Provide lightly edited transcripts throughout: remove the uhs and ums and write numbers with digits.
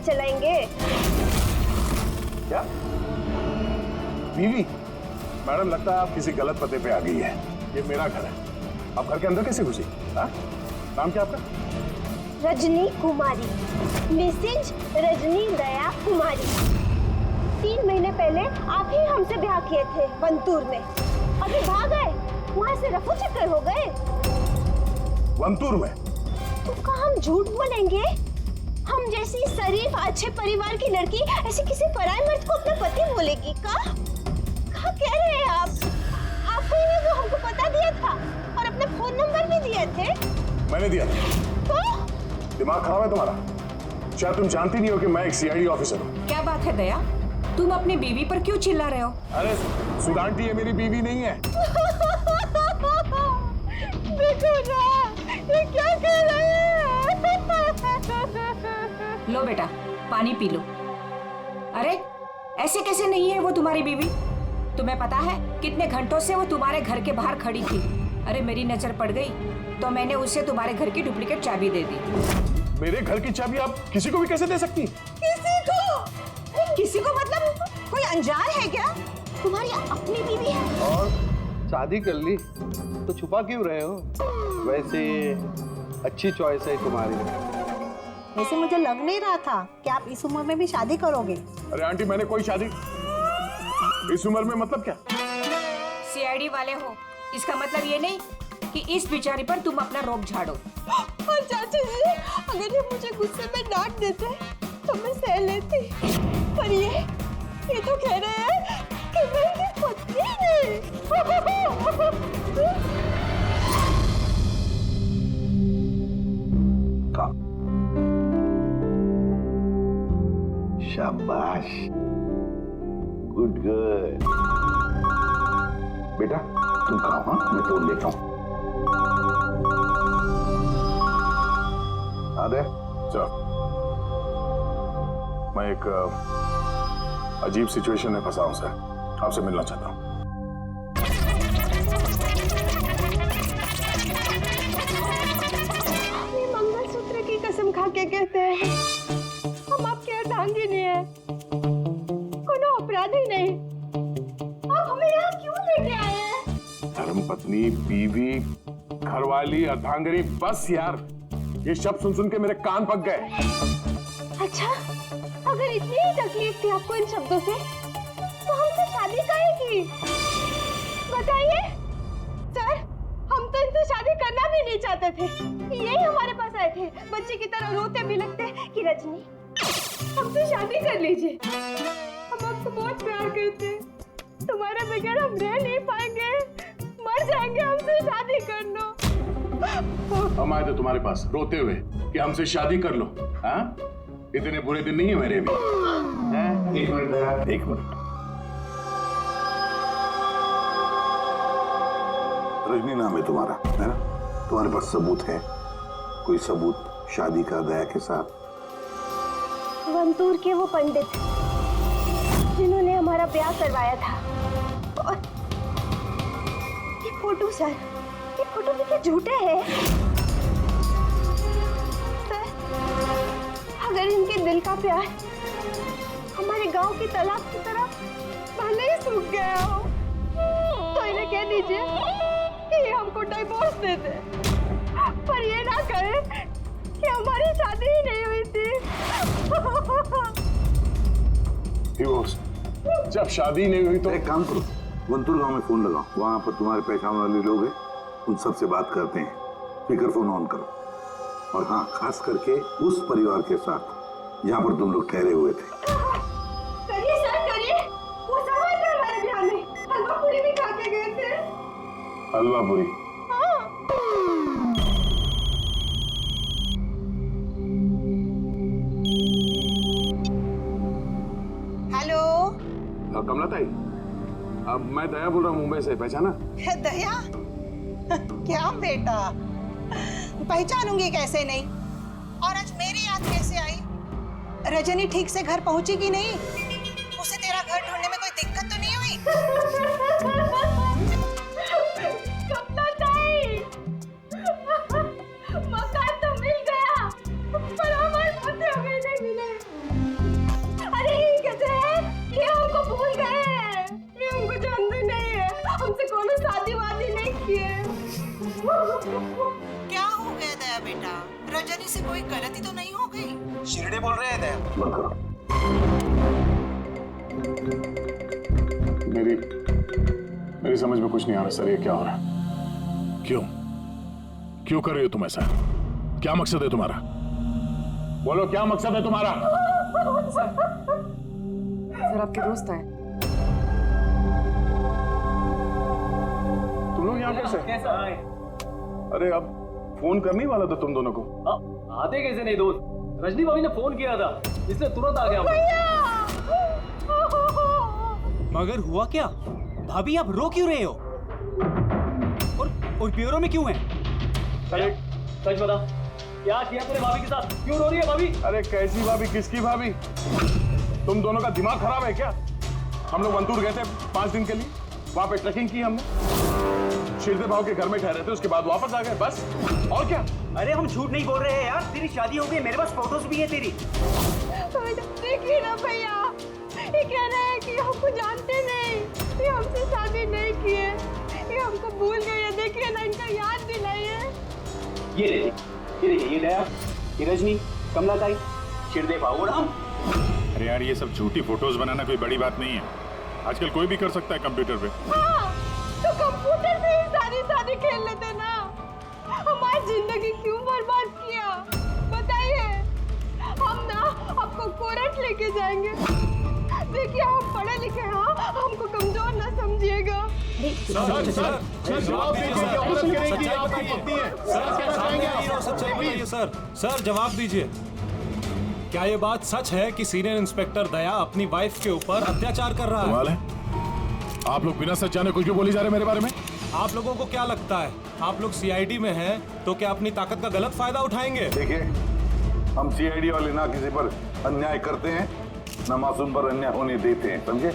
चलाएंगे। क्या बीवी? मैडम लगता है आप किसी गलत पते पे आ गई है। ये मेरा घर है, आप घर के अंदर कैसे घुसी? हाँ? नाम क्या आपका? रजनी कुमारी, मिसेज रजनी दया कुमारी। 3 महीने पहले आप ही हमसे ब्याह किए थे वंतूर में। अभी भाग गए, वहाँ से रफू चक्कर हो गए। वंतूर में? तो कहाँ हम झूठ बोलेंगे? हम जैसी शरीफ अच्छे परिवार की लड़की ऐसे किसी पराये मर्द को अपना पति बोलेगी का? क्या कह रहे हैं आप? आपको ही वो हमको पता दिया था और अपने फोन नंबर भी दिए थे। मैंने दिया था। तो दिमाग खराब है तुम्हारा? शायद तुम जानती नहीं हो कि मैं एक सीआईडी ऑफिसर हूँ। क्या बात है दया, तुम अपनी बीवी पर क्यों चिल्ला रहे हो? अरे सुधांटी, ये मेरी बीवी नहीं है। देखो ना, ये क्या कह रहे हैं? लो बेटा, पानी पी लो। अरे ऐसे कैसे नहीं है वो तुम्हारी बीवी? तुम्हें पता है कितने घंटों से वो तुम्हारे घर के बाहर खड़ी थी। अरे मेरी नजर पड़ गई तो मैंने उसे तुम्हारे घर की डुप्लीकेट चाबी दे दी। मेरे घर की चाबी आप किसी को भी कैसे दे सकती? किसी को? किसी को मतलब कोई अनजान है क्या? तुम्हारी अपनी बीवी है। और शादी कर ली तो छुपा क्यों रहे हो? वैसे अच्छी चॉइस है तुम्हारी। वैसे मुझे लग नहीं रहा था कि आप इस उम्र में भी शादी करोगे। अरे आंटी, मैंने कोई शादी इस उम्र में मतलब क्या? सीआईडी वाले हो, इसका मतलब ये नहीं कि इस बिचारी पर तुम अपना रोब झाड़ो। और चाचा जी, अगर ये मुझे गुस्से में डांट देते तो मैं सह लेती, पर ये तो कह रहे हैं कि मैं इनकी पत्नी नहीं। शाबाश, गुड गर्ल। बेटा तुम खाओ, हाँ मैं फोन लेता हूँ। आदे चलो, मैं एक अजीब सिचुएशन में फंसा हूं सर, आपसे मिलना चाहता हूँ। ये मंगलसूत्र की कसम खा के कहते हैं हम आपके अर्धांगिनी है, कोनो अपराधी नहीं। आप हमें यहाँ क्यों लेके आए हैं? धर्मपत्नी, बीवी, घरवाली, अर्धांगिनी, बस यार ये शब्द सुन सुन के मेरे कान पक गए। अच्छा, अगर इतनी ही तकलीफ थी आपको इन शब्दों से, तो हमसे शादी काहे की? बताइए सर, हम तो इनसे शादी करना भी नहीं चाहते थे। यही हमारे पास आए थे, बच्चे की तरह रोते बिलखते कि रजनी हमसे शादी कर लीजिए, हम आपसे बहुत प्यार करते हैं, तुम्हारे बगैर हम रह नहीं पाएंगे, मर जाएंगे, हमसे शादी कर लो। हम आए थे तुम्हारे पास रोते हुए कि हमसे शादी कर लो। हाँ, इतने बुरे दिन नहीं है मेरे भी। एक मिनट दया, एक मिनट। रजनी नाम है तुम्हारा, है ना? तुम्हारे पास सबूत है? कोई सबूत शादी का दया के साथ? वंतूर के वो पंडित जिन्होंने हमारा ब्याह करवाया था, और ये फोटो सर, ये फोटो भी क्या झूठे हैं? सर, अगर इनके दिल का प्यार हमारे गांव की तालाब की तरह भले ही सूख गया हो, तो इन्हें कह दीजिए कि ये हमको डिवोर्स दे दे, पर ये ना कहे कि हमारी शादी ही नहीं हुई थी। डिवोर्स? जब शादी नहीं हुई तो एक काम करो, वंतूर गांव में फोन लगाओ, वहां पर तुम्हारे पहचान वाले लोग हैं, उन सबसे बात करते हैं। स्पीकर फोन ऑन करो, और हाँ, खास करके उस परिवार के साथ जहाँ पर तुम लोग ठहरे हुए थे। करिए सर, करिए। वो सब आए थे हमारे ब्याह में, हलवा पूरी भी खा के गए थे। हलवा पूरी? हाँ। हेलो कमला ताई, अब मैं दया बोल रहा हूँ मुंबई से, पहचाना? दया? क्या बेटा, पहचानूंगी कैसे नहीं? और आज मेरी याद कैसे आई? रजनी ठीक से घर पहुंची कि नहीं? उसे तेरा घर ढूंढने में कोई दिक्कत तो नहीं हुई? कमला ताई, मकान तो मिल गया, पर हमारे पति हमें नहीं मिले। रजनी से कोई गलती तो नहीं हो गई? शिरडे बोल रहे हैं दया। बंद करो। मेरी समझ में कुछ नहीं आ रहा सर, ये क्या हो रहा है? क्यों कर रही हो तुम ऐसा? क्या मकसद है तुम्हारा? बोलो, क्या मकसद है तुम्हारा? सर आपके दोस्त आए। तुम लोग यहाँ कैसे? अरे अब फोन करने ही वाला था तुम दोनों को। आते कैसे नहीं दोस्त? रजनी भाभी ने फोन किया था, इसलिए तुरंत आ गया। मगर हुआ क्या? भाभी आप रो क्यों रहे हो? और ब्यूरो में क्यों हैं? सच बता, क्या किया तूने भाभी के साथ? क्यों रो रही है भाभी? अरे कैसी भाभी? किसकी भाभी? तुम दोनों का दिमाग खराब है क्या? हम लोग वंतूर गए थे 5 दिन के लिए, वहां पे ट्रैकिंग की हमने, शिरदे भाव के घर में ठहरे थे, उसके बाद वापस आ गए, बस। और क्या? अरे हम झूठ नहीं बोल रहे हैं यार, तेरी शादी हो गई, मेरे पास फोटोज भी है तेरी। देखिए ना भैया, ये कह रहे हैं कि हमको जानते नहीं, ये हमसे शादी नहीं किए, ये हमको भूल गए हैं। देखिए ना, इनका याद दिलाइए। ये देखिए, ये दया, ये रजनी, कमला ताई, शिरदे भाव और हम। अरे यार, ये सब झूठी फोटोज बनाना कोई बड़ी बात नहीं है, आजकल कोई भी कर सकता है कंप्यूटर पे। हाँ, तो कंप्यूटर से ही सारी शादी खेल लेते ना, हमारी जिंदगी क्यों बर्बाद किया बताइए। हम ना आपको कोर्ट लेके जाएंगे। देखिए, हम पढ़े लिखे हैं, हमको कमजोर ना समझिएगा। सर जवाब दीजिए, क्या ये बात सच है कि सीनियर इंस्पेक्टर दया अपनी वाइफ के ऊपर अत्याचार कर रहा है? कमाल है, आप लोग बिना सच जाने कुछ भी बोली जा रहे हैं मेरे बारे में। आप लोगों को क्या लगता है, आप लोग सीआईडी में हैं तो क्या अपनी ताकत का गलत फायदा उठाएंगे? देखिए, हम सीआईडी वाले ना किसी पर अन्याय करते हैं, ना मासूम पर अन्याय होने देते हैं, समझे?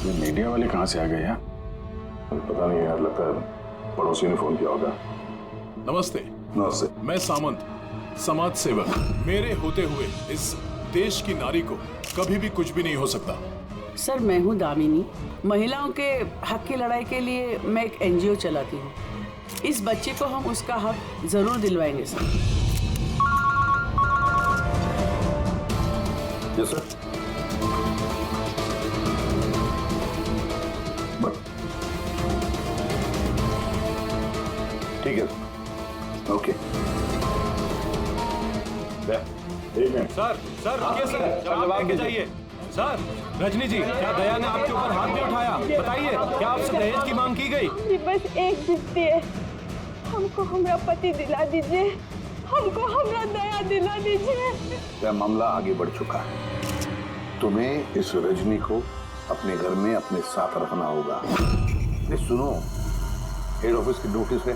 ये मीडिया वाले कहाँ से आ गए यार? पता नहीं यार, लगता है पड़ोसी ने फोन किया होगा। नमस्ते। नमस्ते। मैं सामंत, समाज सेवक। मेरे होते हुए इस देश की नारी को कभी भी कुछ भी नहीं हो सकता। सर मैं हूँ दामिनी, महिलाओं के हक की लड़ाई के लिए मैं एक एनजीओ चलाती हूँ। इस बच्चे को हम उसका हक जरूर दिलवाएंगे सर। Yes sir. ठीक है, ओके। सर रुकिए सर, जवाब देके जाइए। सर, रजनी जी, क्या दया ने आपके ऊपर हाथ नहीं उठाया? बताइए, क्या आपसे दहेज की मांग की गई? जी बस एक जिद्दी है, हमको हमारा पति दिला दीजिए, हमको हमारा दया दिला दीजिए। यह मामला आगे बढ़ चुका है, तुम्हें इस रजनी को अपने घर में अपने साथ रखना होगा। ये सुनो, हेड ऑफिस की नोटिस है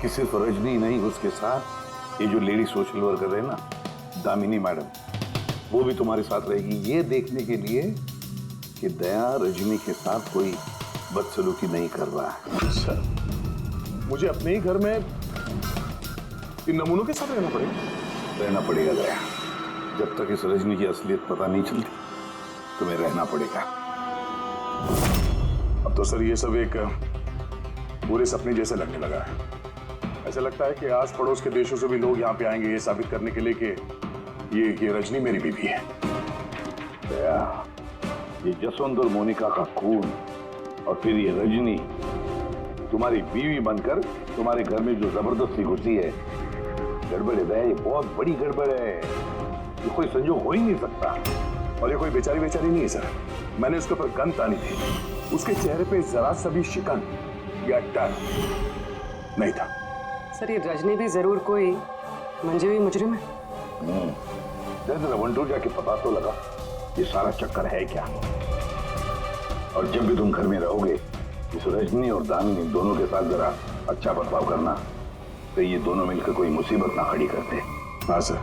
कि सिर्फ रजनी नहीं, उसके साथ ये जो लेडी सोशल वर्कर है ना, दामिनी मैडम, वो भी तुम्हारे साथ रहेगी, ये देखने के लिए कि दया रजनी के साथ कोई बदसलूकी नहीं कर रहा है। सर, मुझे अपने ही घर में इन नमूनों के साथ रहना पड़ेगा दया। जब तक इस रजनी की असलियत पता नहीं चलती, तुम्हें रहना पड़ेगा। अब तो सर ये सब एक पूरे सपने जैसे लगने लगा है। ऐसा लगता है कि आस पड़ोस के देशों से भी लोग यहाँ पे आएंगे ये साबित करने के लिए कि ये रजनी मेरी बीवी है। दया, ये जसवंत और मोनिका का खून और फिर ये रजनी तुम्हारी बीवी बनकर तुम्हारे घर में जो जबरदस्ती घुसी है, गड़बड़ है दया, ये बहुत बड़ी गड़बड़ है, ये कोई संजोग हो ही नहीं सकता। और ये कोई बेचारी नहीं है सर, मैंने उसके ऊपर गन तानी थी, उसके चेहरे पे जरा सा भी शिकन या डर नहीं था। सर ये रजनी भी जरूर कोई मंजे हुई मुजरिम है। जरा वंटूर जाके पता तो लगा ये सारा चक्कर है क्या। और जब भी तुम घर में रहोगे, इस रजनी और दामिनी दोनों के साथ जरा अच्छा बर्ताव करना, तो ये दोनों मिलकर कोई मुसीबत ना खड़ी करते। हाँ सर,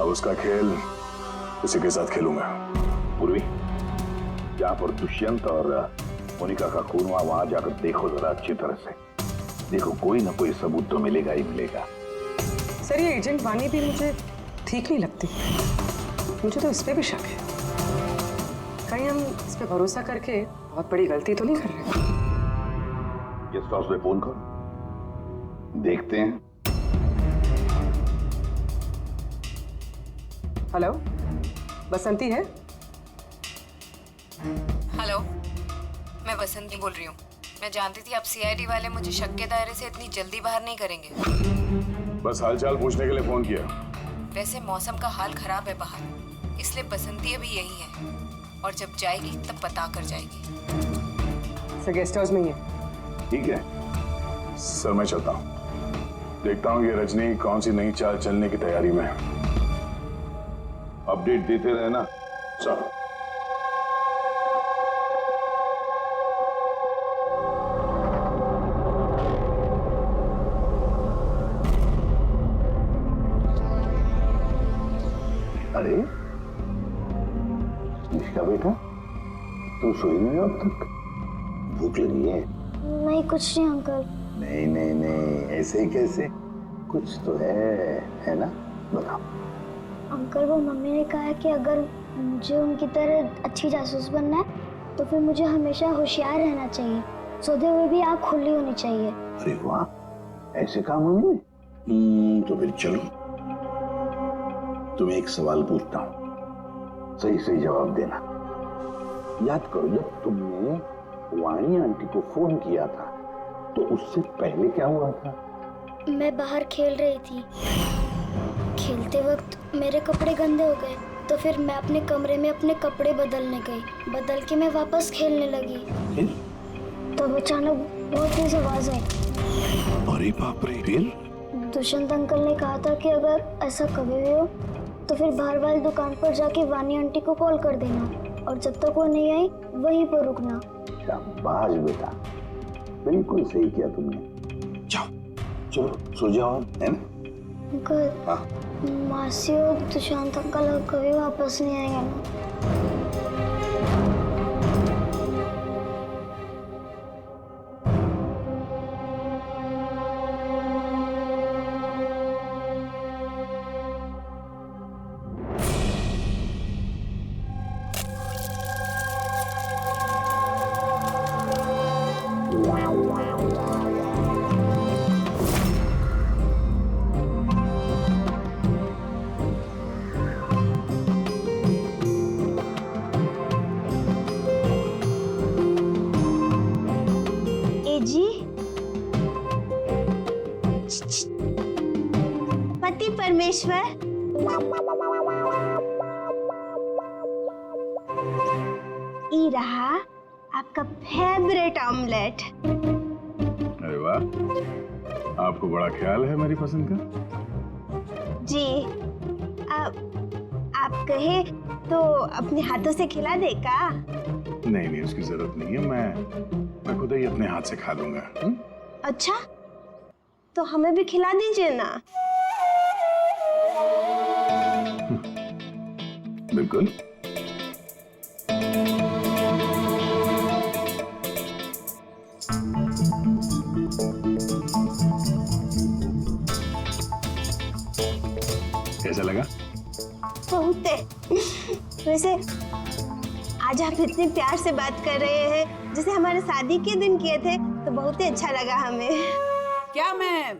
अब उसका खेल उसी के साथ खेलूंगा। पूर्वी, जहाँ पर दुष्यंत और मोनिका का खून हुआ, वहां जाकर देखो जरा अच्छी तरह से, देखो कोई ना कोई सबूत तो मिलेगा ही मिलेगा। सर ये एजेंट वानी भी मुझे ठीक नहीं लगती, मुझे तो इस पे भी शक है। कहीं हम इस पे भरोसा करके बहुत बड़ी गलती तो नहीं कर रहे? गेस्ट हाउस में फोन करो, देखते हैं हेलो, बसंती है? हेलो, मैं बसंती बोल रही हूँ। मैं जानती थी आप सीआईडी वाले मुझे शक के दायरे से इतनी जल्दी बाहर नहीं करेंगे। बस हालचाल पूछने के लिए फोन किया। वैसे मौसम का हाल खराब है बाहर, इसलिए बसंती अभी यही है और जब जाएगी तब पता कर जाएगी। सर गेस्ट हाउस में ही है। ठीक है सर, मैं चलता हूँ। देखता हूँ ये रजनी कौन सी नई चाल चलने की तैयारी में है। अपडेट देते रहना सर। अरे निष्का बेटा, तुम सोई नहीं हो अब तक? भूख लगी है? नहीं कुछ नहीं अंकल। नहीं नहीं नहीं, ऐसे ही कैसे? कुछ तो है ना? बताओ। अंकल वो मम्मी ने कहा है कि अगर मुझे उनकी तरह अच्छी जासूस बनना है तो फिर मुझे हमेशा होशियार रहना चाहिए, सोते हुए भी आँख खुली होनी चाहिए। अरे वाह, ऐसे काम होंगे? तो फिर चलो, तुम्हें एक सवाल पूछता हूँ, सही सही जवाब देना। याद करो, जब तुमने वाणी आंटी को फोन किया था तो उससे पहले क्या हुआ था? मैं बाहर खेल रही थी। खेलते वक्त मेरे कपड़े गंदे हो गए तो फिर मैं अपने कमरे में अपने कपड़े बदलने गई। बदल के मैं वापस खेलने लगी तो अचानक बहुत तेज आवाज आई। अरे बाप रे! फिर? दुष्यंत अंकल ने कहा था कि अगर ऐसा कभी भी हो तो फिर बाहर वाली दुकान पर जाके वानी आंटी को कॉल कर देना और जब तक वो नहीं आई वहीं पर रुकना। शाबाश बेटा, बिल्कुल सही किया तुमने। जाओ चलो सो जाओ, है ना? अंकल, हाँ? मासी और दुष्यंत अंकल कभी वापस नहीं आएंगे ना? पति परमेश्वर, ये रहा आपका फेवरेट ऑमलेट। अरे वाह, आपको बड़ा ख्याल है मेरी पसंद का। जी, आप कहे तो अपने हाथों से खिला दे का? नहीं नहीं, उसकी जरूरत नहीं है, मैं खुद ही अपने हाथ से खा लूंगा। अच्छा, तो हमें भी खिला दीजिए ना। बिल्कुल। कैसा लगा? बहुत है। वैसे आज आप इतने प्यार से बात कर रहे हैं जैसे हमारे शादी के दिन किए थे, तो बहुत ही अच्छा लगा हमें। क्या मैं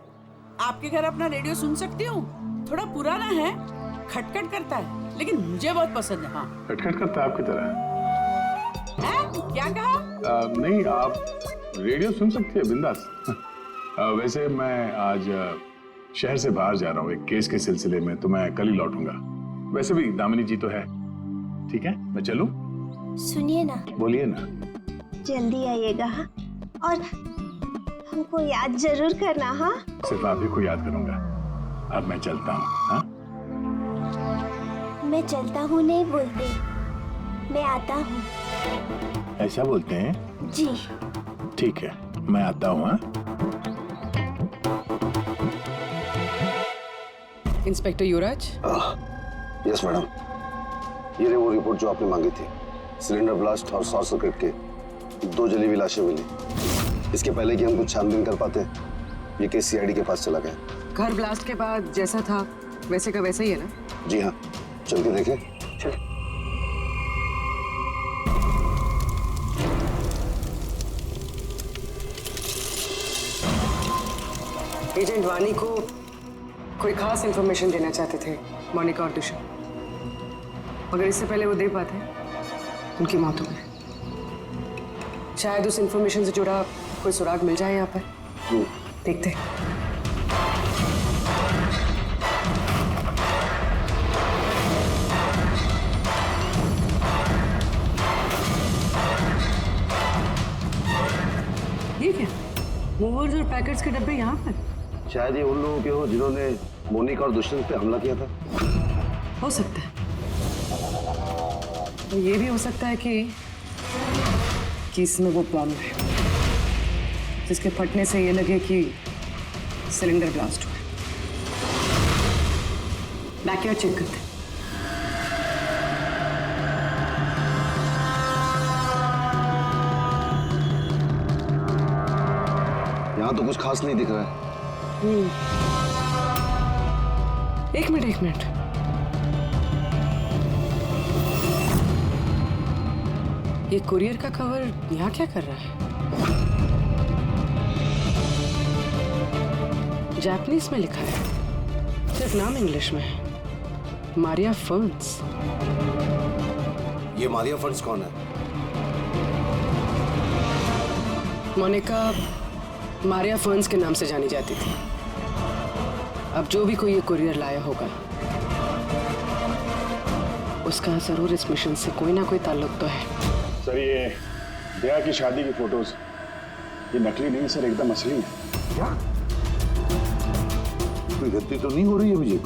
आपके घर अपना रेडियो सुन सकती हूँ? थोड़ा पुराना है, खटखट करता है, लेकिन मुझे बहुत पसंद है। हाँ, खटखट करता है आपकी तरह है? क्या कहा? नहीं, आप रेडियो सुन सकती है बिंदास। वैसे मैं आज शहर से बाहर जा रहा हूँ एक केस के सिलसिले में, तो मैं कल ही लौटूंगा। वैसे भी दामिनी जी तो है। ठीक है, मैं चलूं? सुनिए ना। बोलिए ना। जल्दी आइएगा और हमको याद जरूर करना। हाँ, सिर्फ आप ही को याद करूंगा। अब मैं चलता हूँ। हाँ? मैं चलता हूँ नहीं बोलते, मैं आता हूँ। ऐसा बोलते हैं? जी। ठीक है, मैं आता हूँ। हाँ? इंस्पेक्टर युवराज। यस मैडम, ये रही वो रिपोर्ट जो आपने मांगी थी। सिलेंडर ब्लास्ट और शॉर्ट सर्किट के 2 जली हुई लाशें मिली। इसके पहले कि हम कुछ छानबीन कर पाते, ये केस सीआईडी के पास चला गया। घर ब्लास्ट के बाद जैसा था वैसे का वैसा ही है ना? जी हाँ, चल के देखें। चल। एजेंट वानी को कोई खास इंफॉर्मेशन देना चाहते थे मोनिका और दुष्यंत। मगर इससे पहले वो दे पाते उनकी मौत हो गई। शायद उस इंफॉर्मेशन से जुड़ा कोई सुराग मिल जाए यहाँ पर। देखते हैं। ये क्या? मूवर्स और पैकेट्स के डब्बे यहाँ पर? शायद ये उन लोगों के हो जिन्होंने मोनिका और दुष्यंत पे हमला किया था। हो सकता है। तो ये भी हो सकता है कि इसमें वो बॉम्ब है जिसके फटने से ये लगे कि सिलेंडर ब्लास्ट हुआ। बैकयार्ड चेक करते हैं। यहाँ तो कुछ खास नहीं दिख रहा है। एक मिनट। ये कुरियर का कवर यहाँ क्या कर रहा है? जापानीज में लिखा है, सिर्फ नाम इंग्लिश में है, मारिया फर्न्स। ये मारिया फर्न्स कौन है? मोनिका मारिया फर्न्स के नाम से जानी जाती थी। अब जो भी कोई ये कुरियर लाया होगा उसका जरूर इस मिशन से कोई ना कोई ताल्लुक तो है। सर ये दया की शादी की फोटोज ये नकली नहीं सर, एकदम असली है। क्या कोई गलती तो नहीं हो रही है विजय?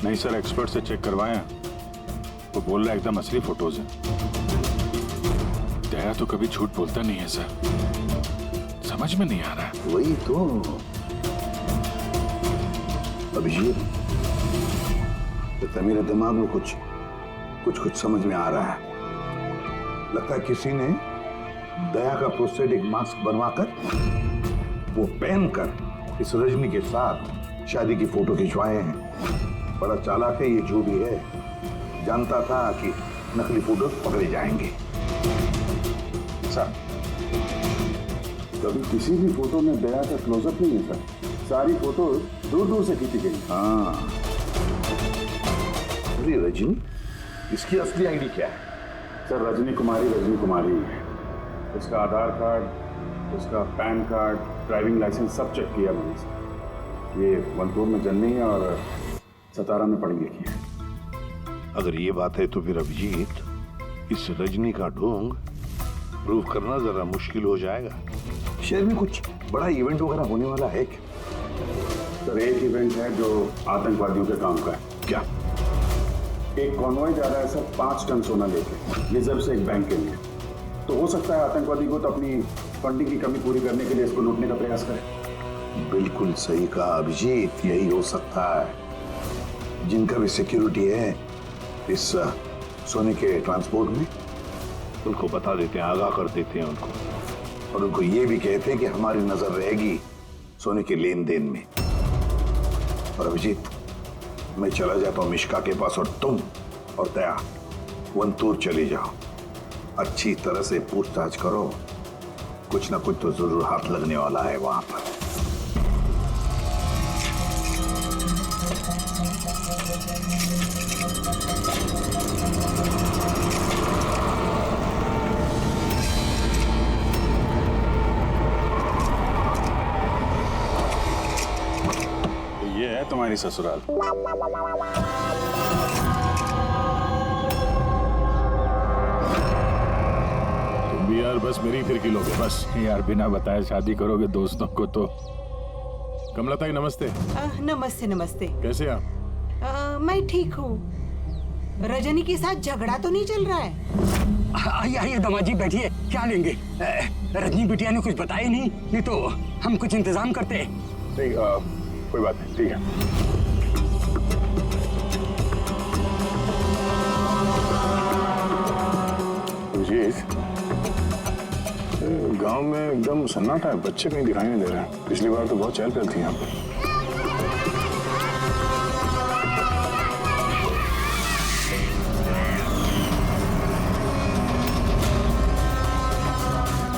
नहीं सर, एक्सपर्ट से चेक करवाया, वो बोल रहा है एकदम असली फोटोज है। दया तो कभी झूठ बोलता नहीं है सर, समझ में नहीं आ रहा है। वही तो अभिजीत, तो मेरे दिमाग में कुछ समझ में आ रहा है। लगता है किसी ने दया का प्रोस्थेटिक मास्क बनवाकर वो पहनकर इस रजनी के साथ शादी की फोटो खिंचवाए हैं। बड़ा चालाक है ये जो भी है, जानता था कि नकली फोटो पकड़े जाएंगे। सर कभी किसी भी फोटो में दया का क्लोजअप नहीं है सर, सारी फोटो दूर दूर से खींची गई। हाँ, अरे रजनी, इसकी असली आईडी क्या है? सर रजनी कुमारी है। उसका आधार कार्ड, उसका पैन कार्ड, ड्राइविंग लाइसेंस सब चेक किया मैंने सर। ये वंतूर में जन्मी है और सतारा में पढ़ी लिखी है। अगर ये बात है तो फिर अभिजीत, इस रजनी का ढोंग प्रूव करना जरा मुश्किल हो जाएगा। शहर में कुछ बड़ा इवेंट वगैरह होने वाला है क्या? सर एक इवेंट है जो आतंकवादियों के काम का है। क्या? एक कॉन्वॉय जा रहा है सर 5 टन सोना लेके रिजर्व से एक बैंक के लिए। तो हो सकता है आतंकवादी को तो अपनी फंडिंग की कमी पूरी करने के लिए इसको लूटने का प्रयास करें। बिल्कुल सही कहा अभिजीत, यही हो सकता है। जिनका भी सिक्योरिटी है इस सोने के ट्रांसपोर्ट में, उनको बता देते हैं, आगाह कर देते हैं उनको, और उनको ये भी कहते हैं कि हमारी नजर रहेगी सोने के लेन देन में। और अभिजीत, मैं चला जाता हूं मिश्का के पास और तुम और दया वंतूर चले जाओ। अच्छी तरह से पूछताछ करो, कुछ ना कुछ तो जरूर हाथ लगने वाला है वहां पर। ये है तुम्हारी ससुराल। तुम भी यार बस मेरी फिर लोगे बस यार, बिना बताए शादी करोगे दोस्तों को तो। कमला ताई नमस्ते। नमस्ते नमस्ते। कैसे आप? मैं ठीक हूँ। रजनी के साथ झगड़ा तो नहीं चल रहा है? आइए आइए दामाद जी बैठिए, क्या लेंगे? रजनी बिटिया ने कुछ बताया नहीं तो हम कुछ इंतजाम करते। नहीं कोई बात नहीं, ठीक है। गांव में एकदम सन्नाटा है, बच्चे कहीं दिखाई नहीं दे रहे हैं। पिछली बार तो बहुत चहल पहल थी यहाँ पर।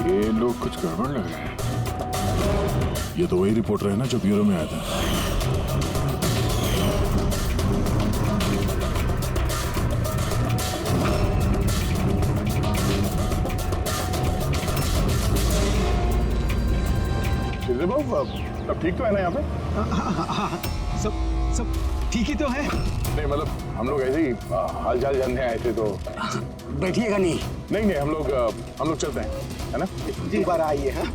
ये लोग कुछ गड़बड़ लग रहे हैं। ये तो वही रिपोर्टर है ना जो ब्यूरो में आया था। शिरदे बाबू अब ठीक तो है ना यहाँ पे? सब ठीक ही तो है। नहीं मतलब हम लोग ऐसे ही हाल चाल जानने आए थे तो। बैठिएगा नहीं? नहीं हम लोग चलते हैं, है ना? जी बार आइए। हाँ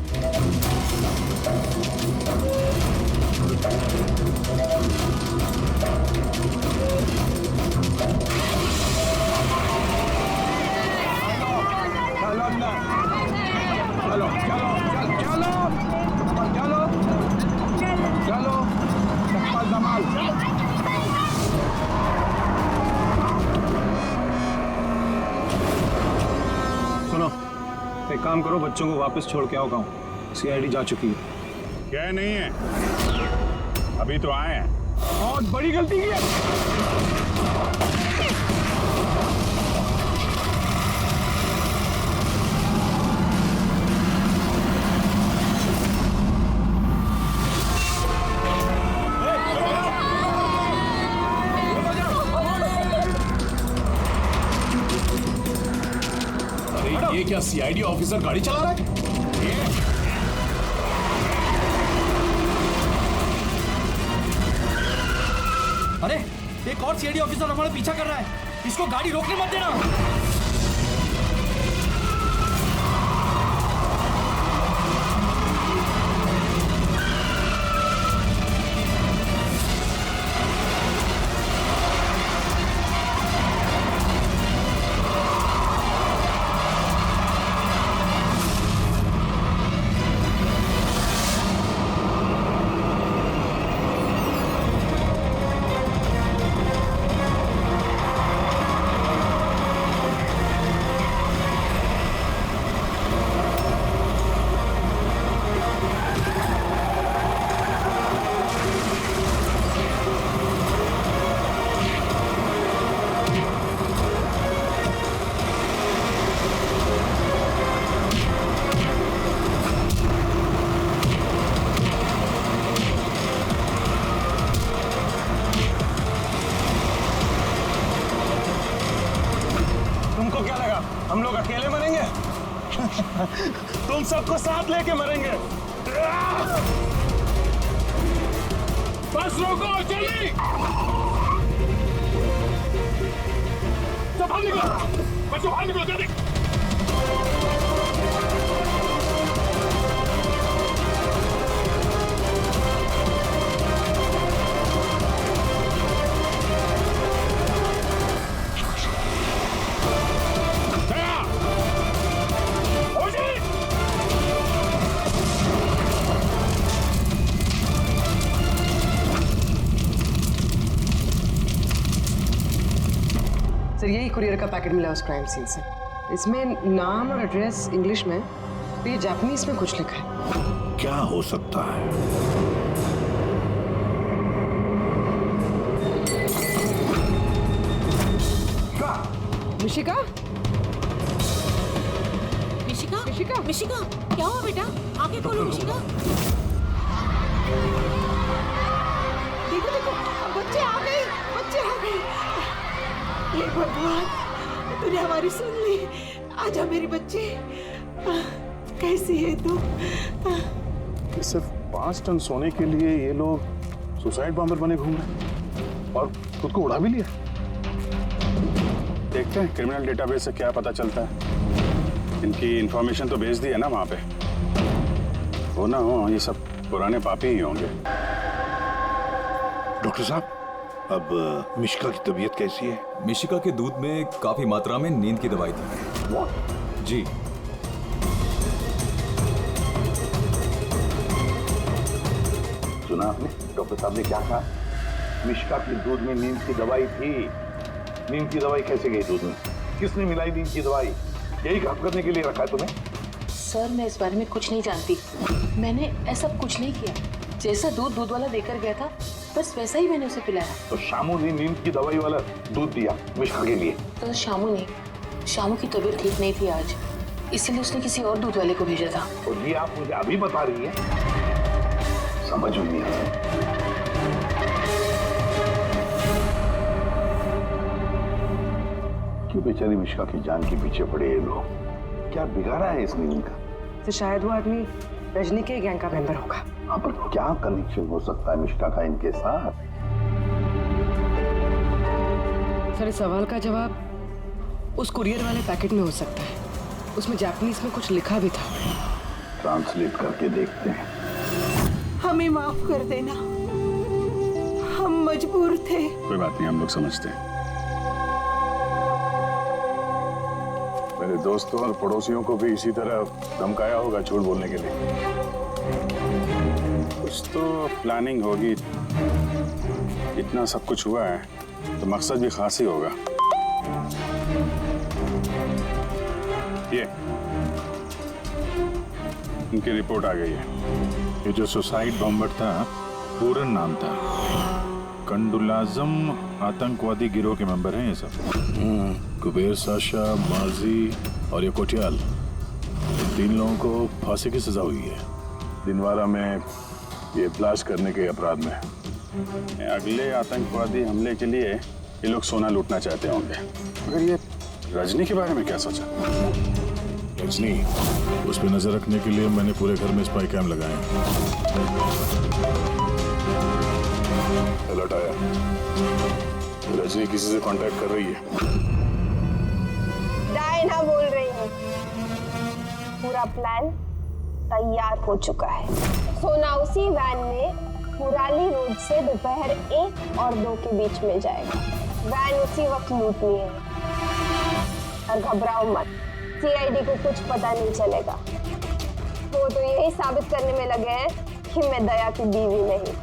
चलो चप्पल धमाल। सुनो, एक काम करो, बच्चों को वापस छोड़ के आओ गाँव। सीआईडी जा चुकी है। क्या नहीं है, अभी तो आए हैं। बहुत बड़ी गलती की है। ये क्या सीआईडी ऑफिसर गाड़ी चला रहा है? अरे एक और सीआईडी ऑफिसर हमारा पीछा कर रहा है, इसको गाड़ी रोकने मत देना। हम लोग अकेले मरेंगे? तुम सबको साथ लेके मरेंगे। बस रोको, जल्दी! सब बाहर निकलो, बच्चों बाहर निकलो जल्दी! सर यही कुरियर का पैकेट मिला उस क्राइम सीन से। इसमें नाम और एड्रेस इंग्लिश में, तो ये जापानीज में कुछ लिखा है। क्या हो सकता है? मिशिका? मिशिका? मिशिका? मिशिका? क्या हुआ बेटा? आगे खोलो मिशिका। देखो देखो, बच्चे आ गए, बच्चे आ गए। ये भगवान, तूने हमारी सुन ली। आजा मेरी बच्ची, कैसी है तू? सिर्फ 5 टन सोने के लिए ये लोग सुसाइड बॉम्बर बने घूम रहे हैं और खुद को उड़ा भी लिया। देखते हैं क्रिमिनल डेटाबेस से क्या पता चलता है। इनकी इंफॉर्मेशन तो भेज दी है ना वहां पे। हो ना हो, ये सब पुराने पापी ही होंगे। डॉक्टर साहब, अब मिशिका की तबीयत कैसी है? मिशिका के दूध में काफी मात्रा में नींद की दवाई थी। What? जी। सुना आपने डॉक्टर साहब ने क्या कहा? मिशिका के दूध में नींद की दवाई थी। नींद की दवाई कैसे गई दूध में? किसने मिलाई नींद की दवाई? यही काम करने के लिए रखा है तुम्हें? सर मैं इस बारे में कुछ नहीं जानती, मैंने ऐसा कुछ नहीं किया। जैसा दूध दूध वाला देकर गया था बस वैसा ही मैंने उसे पिलाया। तो शामू ने नींद की दवाई वाला दूध दिया मिशिका के लिए? तो शामू की तबीयत ठीक नहीं थी आज, इसीलिए उसने किसी और दूध वाले को भेजा था। और ये आप मुझे अभी बता रही है? समझ नहीं आ रहा। क्यों बेचारी मिशिका की जान के पीछे पड़े ये लोग? क्या बिगाड़ा है इसने इनका? तो शायद वो आदमी रजनी के गैंग का मेंबर होगा। हाँ, पर क्या कनेक्शन हो सकता है मिश्का का इनके साथ? सर, इस सवाल का जवाब उस कुरियर वाले पैकेट में हो सकता है। उसमें जापानीज में कुछ लिखा भी था। ट्रांसलेट करके देखते हैं। हमें माफ कर देना, हम मजबूर थे। कोई बात नहीं, हम लोग समझते हैं। मेरे दोस्तों और पड़ोसियों को भी इसी तरह धमकाया होगा झूठ बोलने के लिए। कुछ तो प्लानिंग होगी। इतना सब कुछ हुआ है तो मकसद भी खास ही होगा। ये उनकी रिपोर्ट आ गई है। ये जो सुसाइड बॉम्बर था, पूरन नाम था। कंडुलाजम आतंकवादी गिरोह के मेंबर हैं ये सब। कुबेर साशा, माजी और ये कोटियाल, 3 लोगों को फांसी की सजा हुई है दिनवारा में ये ब्लास्ट करने के अपराध में। अगले आतंकवादी हमले के लिए ये लोग सोना लूटना चाहते होंगे। मगर ये रजनी के बारे में क्या सोचा? रजनी, उस पर नजर रखने के लिए मैंने पूरे घर में स्पाई कैम लगाए हैं। अलर्ट आया, रजनी किसी से कांटेक्ट कर रही है। डायना बोल रही है। पूरा प्लान तैयार हो चुका है। सोना उसी वैन में मुराली रोड से दोपहर 1 और 2 के बीच में जाएगा। वैन उसी वक्त लूटनी है। और घबराओ मत, सीआईडी को कुछ पता नहीं चलेगा। वो तो यही साबित करने में लगे हैं कि मैं दया की बीवी नहीं,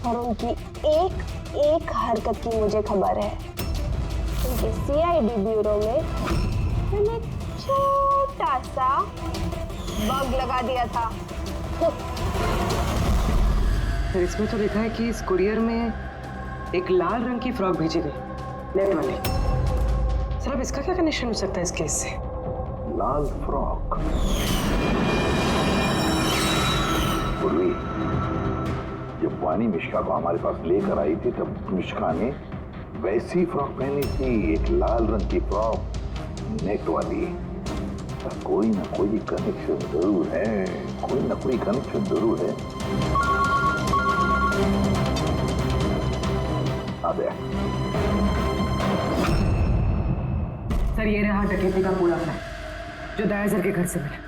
और उनकी एक एक हरकत की मुझे खबर है। उनके सीआईडी ब्यूरो में मैंने छोटा सा बग लगा दिया था। सर, इसमें तो लिखा है कि इस कुरियर में एक लाल रंग की फ्रॉक भेजी गई, नेट वाली। सर, अब इसका क्या कनेक्शन हो सकता है इस केस से? लाल फ्रॉक। पूर्वी, जब वानी मिश्का को हमारे पास लेकर आई थी तब मिश्का ने वैसी फ्रॉक पहनी थी, एक लाल रंग की फ्रॉक, नेट वाली। पर कोई ना कोई कनेक्शन जरूर है, कोई ना कोई कनेक्शन जरूर है। आ गया। सर, ये रहा डकैती का पूरा प्लान जो दयासर के घर से मिला।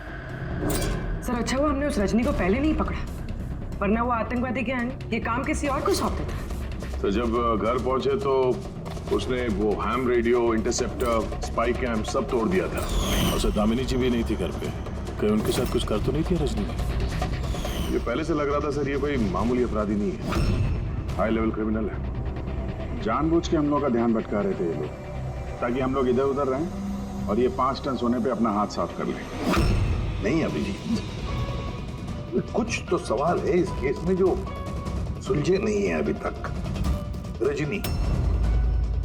सर, अच्छा हुआ हमने उस रजनी को पहले नहीं पकड़ा, वरना वो आतंकवादी गैंग ये काम किसी और को सौंप देता। तो जब घर पहुंचे तो उसने वो ham radio, interceptor, spy cam सब तोड़ दिया था। और दामिनी जी भी नहीं थी घर पे। कहीं उनके साथ कुछ कर तो नहीं थी रजनी ने? ये पहले से लग रहा था सर, ये कोई मामूली अपराधी नहीं है, हाई लेवल क्रिमिनल है। जानबूझ के हम लोग का ध्यान भटका रहे थे ये लोग, ताकि हम लोग इधर उधर रहें और ये 5 टन सोने पे अपना हाथ साफ कर लें। नहीं अभिजीत, कुछ तो सवाल है इस केस में जो सुलझे नहीं है अभी तक। रजनी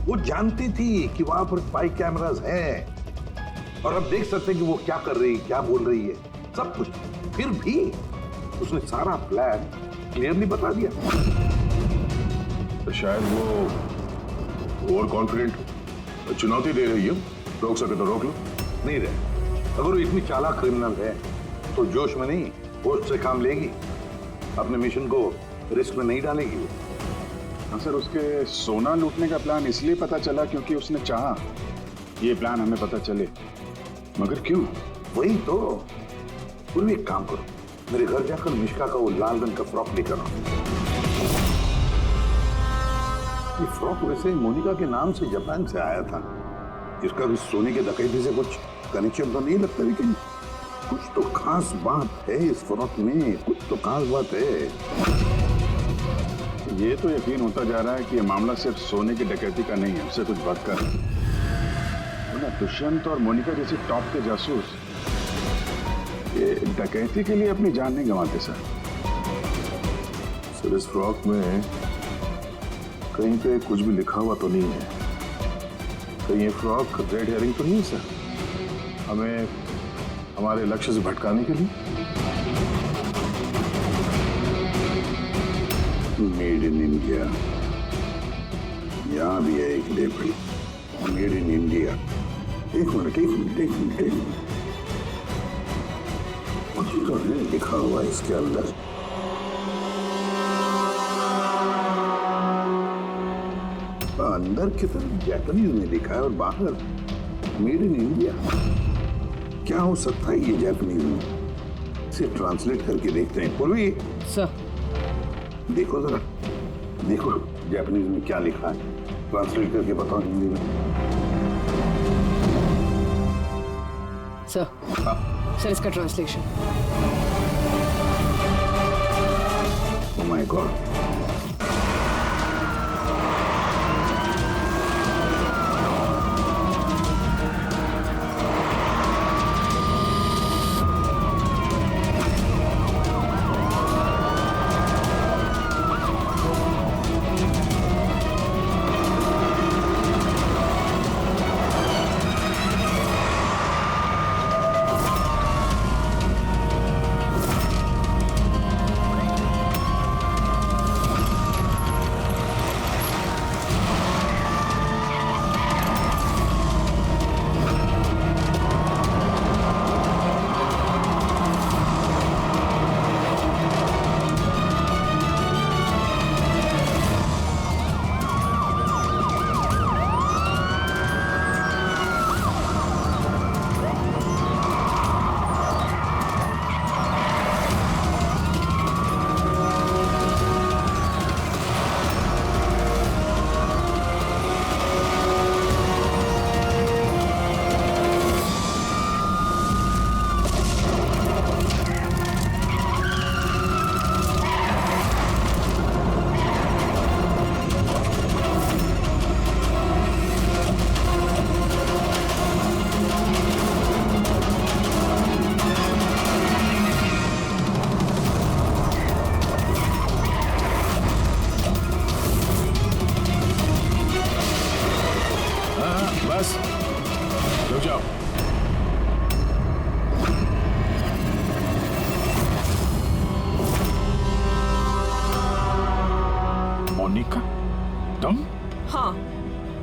वो जानती थी कि वहां पर स्पाई कैमरास हैं और अब देख सकते हैं कि वो क्या कर रही, क्या बोल रही है, सब कुछ। फिर भी उसने सारा प्लान क्लियरली बता दिया। तो शायद वो ओवर कॉन्फिडेंट चुनौती दे रही है। रोक सके तो रोक लो। नहीं रहे, अगर वो इतनी चालाक क्रिमिनल है तो जोश में नहीं, होश से काम लेगी, अपने मिशन को रिस्क में नहीं डालेगी वो। हाँ सर, उसके सोना लूटने का प्लान इसलिए पता चला क्योंकि उसने चाहा ये प्लान हमें पता चले। मगर क्यों? वही तो। पूर्वी एक काम करो, मेरे घर जाकर मिश्का का वो लाल रंग का फ्रॉक लेकर आओ। ये फ्रॉक वैसे मोनिका के नाम से जापान से आया था। इसका भी सोने के डकैती से कुछ कनेक्शन तो नहीं लगता, लेकिन कुछ तो खास बात है इस फ्रॉक में, कुछ तो खास बात है। ये तो यकीन होता जा रहा है कि ये मामला सिर्फ सोने की डकैती का नहीं है, उससे कुछ बढ़कर है। दुष्यंत और मोनिका जैसे टॉप के जासूस ये डकैती के लिए अपनी जान नहीं गंवाते सर। सर, इस फ्रॉक में कहीं पे कुछ भी लिखा हुआ तो नहीं है? कहीं ये फ्रॉक रेड हेयरिंग तो नहीं है सर, हमें हमारे लक्ष्य से भटकाने के लिए? मेड इन इंडिया, यहाँ भी है एक लेबल, मेड इन इंडिया। एक मिनट, कुछ तो है लिखा हुआ इसके अंदर। अंदर की तरफ जापानीज में लिखा है और बाहर मेड इन इंडिया। क्या हो सकता है ये जापानीज में? इसे ट्रांसलेट करके देखते हैं। पूर्वी सर, देखो जरा, देखो जापानीज में क्या लिखा है, ट्रांसलेट करके बताओ हिंदी में। सर, सर इसका ट्रांसलेशन। Oh my God. बस रुक जाओ। मोनिका, तुम? हाँ,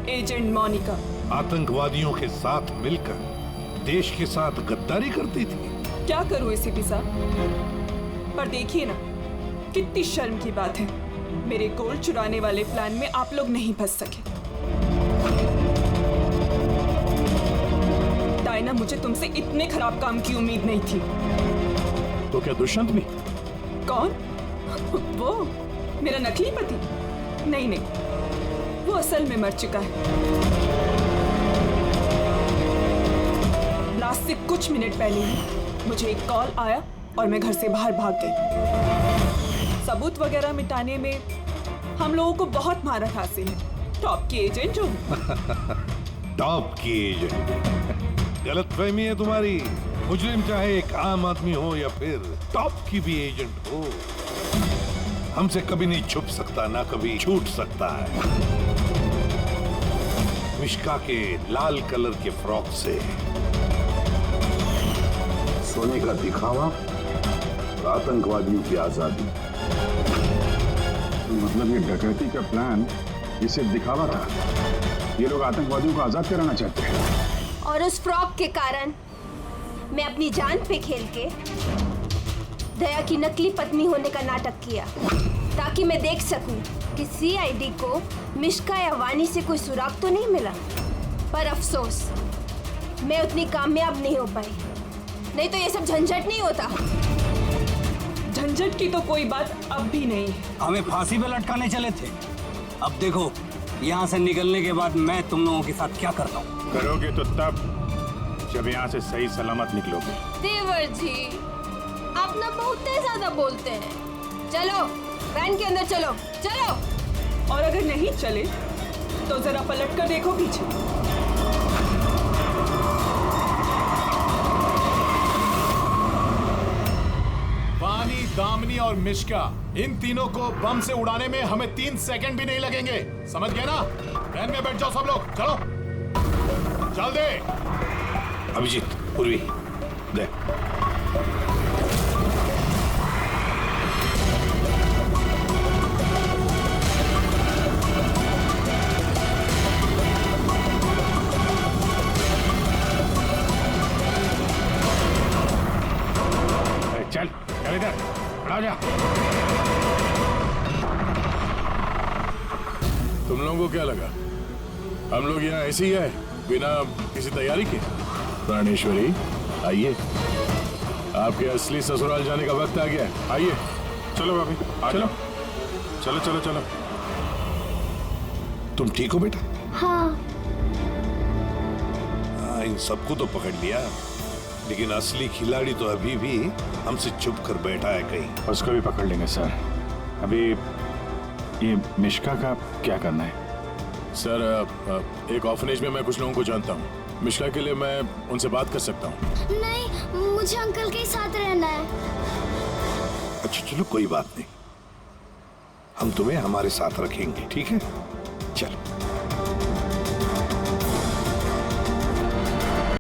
एजेंट मोनिका। आतंकवादियों के साथ मिलकर देश के साथ गद्दारी करती थी। क्या करूं एसीपी साहब, पर देखिए ना, कितनी शर्म की बात है, मेरे गोल्ड चुराने वाले प्लान में आप लोग नहीं फंस सके। डायना, मुझे तुमसे इतने खराब काम की उम्मीद नहीं थी। तो क्या दुष्यंत भी? कौन? वो मेरा नकली पति? नहीं नहीं, वो असल में मर चुका है। ब्लास्ट से कुछ मिनट पहले ही मुझे एक कॉल आया और मैं घर से बाहर भाग गई। सबूत वगैरह मिटाने में हम लोगों को बहुत महारत हासिल है। टॉप की एजेंट जो टॉप की एजेंट। गलतफहमी है तुम्हारी। मुजरिम चाहे एक आम आदमी हो या फिर टॉप की भी एजेंट हो, हमसे कभी नहीं छुप सकता, ना कभी छूट सकता है। मिश्का के लाल कलर के फ्रॉक से सोने का दिखावा और आतंकवादियों की आजादी। मतलब ये डकैती का प्लान ये सिर्फ दिखावा था? ये लोग आतंकवादियों को आजाद कराना चाहते हैं। और उस फ्रॉक के कारण मैं अपनी जान पे खेल के दया की नकली पत्नी होने का नाटक किया, ताकि मैं देख सकूं कि सीआईडी को मिश्का या वानी से कोई सुराग तो नहीं मिला। पर अफसोस, मैं उतनी कामयाब नहीं हो पाई, नहीं तो ये सब झंझट नहीं होता। झंझट की तो कोई बात अब भी नहीं है। हमें फांसी पे लटकाने चले थे, अब देखो यहाँ से निकलने के बाद मैं तुम लोगों के साथ क्या करता हूँ। करोगे तो तब जब यहाँ से सही सलामत निकलोगे। देवर जी, आप ना बहुत ज्यादा बोलते हैं। चलो वैन के अंदर चलो, चलो। और अगर नहीं चले तो जरा पलट कर देखो पीछे। वानी, दामिनी और मिश्का, इन तीनों को बम से उड़ाने में हमें 3 सेकंड भी नहीं लगेंगे। समझ गए ना? वैन में बैठ जाओ सब लोग, चलो चल दे। अभिजीत, पूर्वी, दे। चल चल इधर, आ जा। तुम लोगों को क्या लगा हम लोग यहाँ ऐसे ही है, बिना किसी तैयारी के। प्राणेश्वरी आइए, आपके असली ससुराल जाने का वक्त आ गया है। आइए। चलो भाभी, चलो चलो चलो चलो। तुम ठीक हो बेटा? हाँ। इन सबको तो पकड़ लिया, लेकिन असली खिलाड़ी तो अभी भी हमसे छुप कर बैठा है कहीं। उसको भी पकड़ लेंगे सर। अभी ये मिश्का का क्या करना है? सर, एक ऑर्फनेज में मैं कुछ लोगों को जानता हूँ। मिश्का के लिए मैं उनसे बात कर सकता हूँ। नहीं, मुझे अंकल के साथ रहना है। अच्छा चलो, कोई बात नहीं, हम तुम्हें हमारे साथ रखेंगे, ठीक है? चलो।